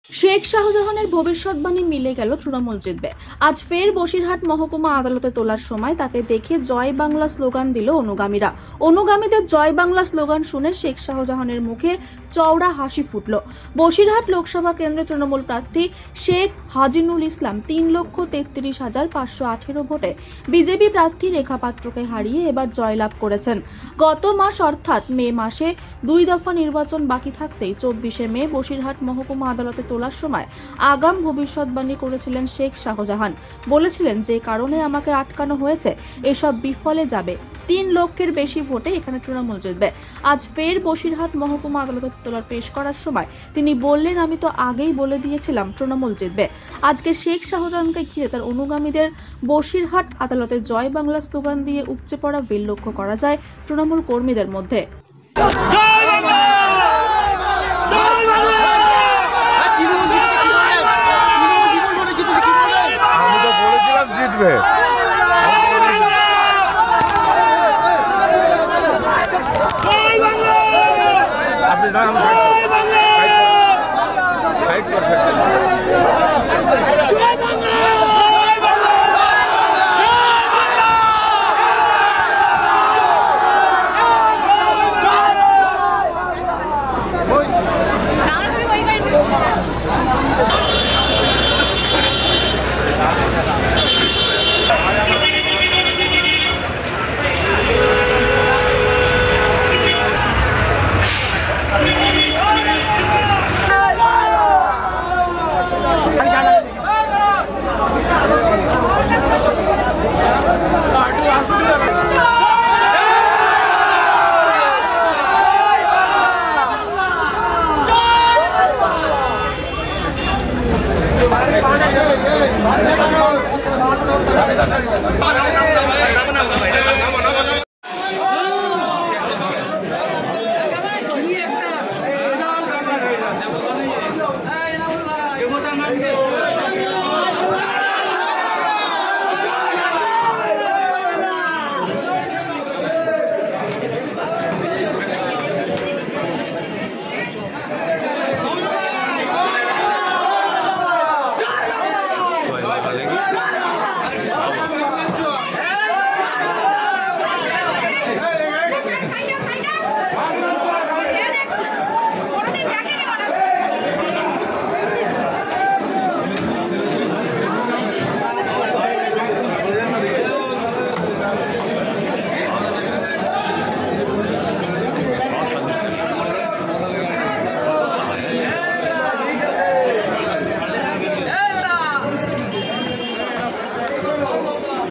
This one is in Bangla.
শেখ শাহজাহানের ভবিষ্যৎবাণী মিলে গেল, তৃণমূল জিতবে। আজ ফের বসিরহাট মহকুমা আদালতে তোলার সময় তাকে দেখে জয় বাংলা স্লোগান দিল অনুগামীরা। অনুগামীদের জয় বাংলা স্লোগান শুনে শেখ শাহজাহানের মুখে চওড়া হাসি ফুটল। বসিরহাট লোকসভা কেন্দ্রে তৃণমূল প্রার্থী শেখ হাজিনুল ইসলাম 3,33,518 ভোটে বিজেপি প্রার্থী রেখা পাত্রকে হারিয়ে এবার জয়লাভ করেছেন। গত মাস অর্থাৎ মে মাসে 2 দফা নির্বাচন বাকি থাকতেই 24শে মে বসিরহাট মহকুমা আদালতে তোলার সময় আগাম ভবিষ্যৎবাণী করেছিলেন শেখ শাহজাহান। বলেছিলেন, যে কারণে আমাকে আটকানো হয়েছে এসব বিফলে যাবে। 3 লক্ষের বেশি ভোটে এখানে তৃণমূল জিতবে। আজ ফের বসিরহাট মহকুমা আদালতে তোলার পেশ করার সময় তিনি বললেন, আমি তো আগেই বলে দিয়েছিলাম তৃণমূল জিতবে। আজকে শেখ শাহজাহানকে ঘিরে তার অনুগামীদের বসিরহাট আদালতে জয় বাংলা স্লোগান দিয়ে উপচে পড়া ভিড় লক্ষ্য করা যায় তৃণমূল কর্মীদের মধ্যে। জিতবে আপনি সাইড করছেন।